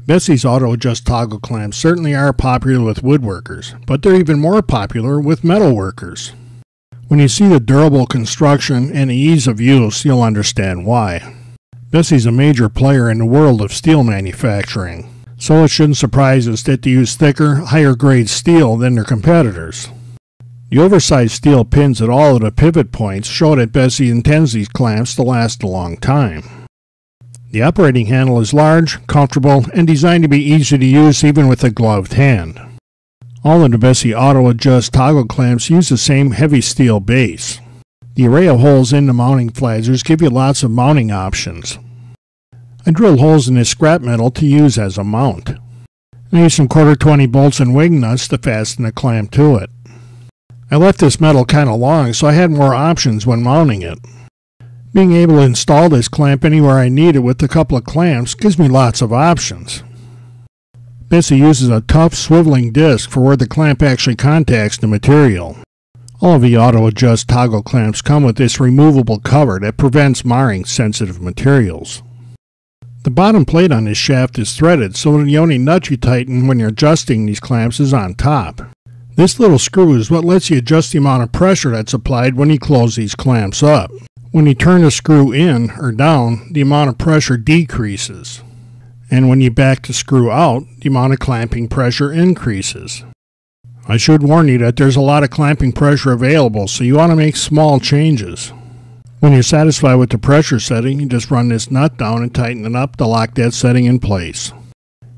Bessey's auto adjust toggle clamps certainly are popular with woodworkers, but they're even more popular with metalworkers. When you see the durable construction and the ease of use, you'll understand why. Bessey's a major player in the world of steel manufacturing, so it shouldn't surprise us that they use thicker, higher grade steel than their competitors. The oversized steel pins at all of the pivot points show that Bessey intends these clamps to last a long time. The operating handle is large, comfortable, and designed to be easy to use even with a gloved hand. All of the Bessey auto adjust toggle clamps use the same heavy steel base. The array of holes in the mounting flagers give you lots of mounting options. I drilled holes in this scrap metal to use as a mount. I used some 1/4-20 bolts and wing nuts to fasten the clamp to it. I left this metal kind of long so I had more options when mounting it. Being able to install this clamp anywhere I need it with a couple of clamps gives me lots of options. Bessey uses a tough swiveling disc for where the clamp actually contacts the material. All of the auto adjust toggle clamps come with this removable cover that prevents marring sensitive materials. The bottom plate on this shaft is threaded so that the only nut you tighten when you're adjusting these clamps is on top. This little screw is what lets you adjust the amount of pressure that's applied when you close these clamps up. When you turn the screw in or down, the amount of pressure decreases. And when you back the screw out, the amount of clamping pressure increases. I should warn you that there's a lot of clamping pressure available, so you want to make small changes. When you're satisfied with the pressure setting, you just run this nut down and tighten it up to lock that setting in place.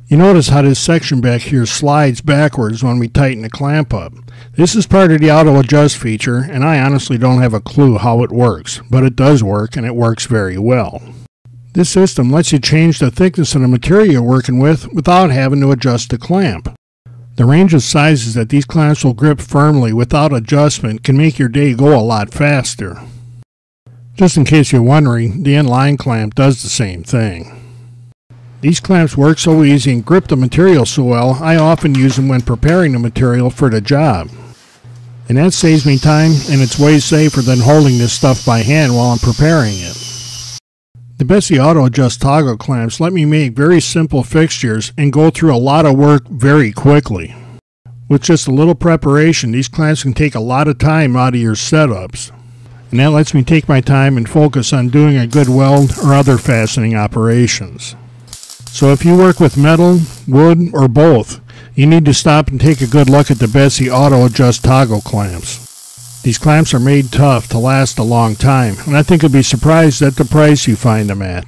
You notice how this section back here slides backwards when we tighten the clamp up. This is part of the auto adjust feature, and I honestly don't have a clue how it works, but it does work and it works very well. This system lets you change the thickness of the material you're working with without having to adjust the clamp. The range of sizes that these clamps will grip firmly without adjustment can make your day go a lot faster. Just in case you're wondering, the inline clamp does the same thing. These clamps work so easy and grip the material so well, I often use them when preparing the material for the job. And that saves me time, and it's way safer than holding this stuff by hand while I'm preparing it. The Bessey auto adjust toggle clamps let me make very simple fixtures and go through a lot of work very quickly. With just a little preparation, these clamps can take a lot of time out of your setups. And that lets me take my time and focus on doing a good weld or other fastening operations. So if you work with metal, wood, or both, you need to stop and take a good look at the Bessey auto adjust toggle clamps. These clamps are made tough to last a long time, and I think you'll be surprised at the price you find them at.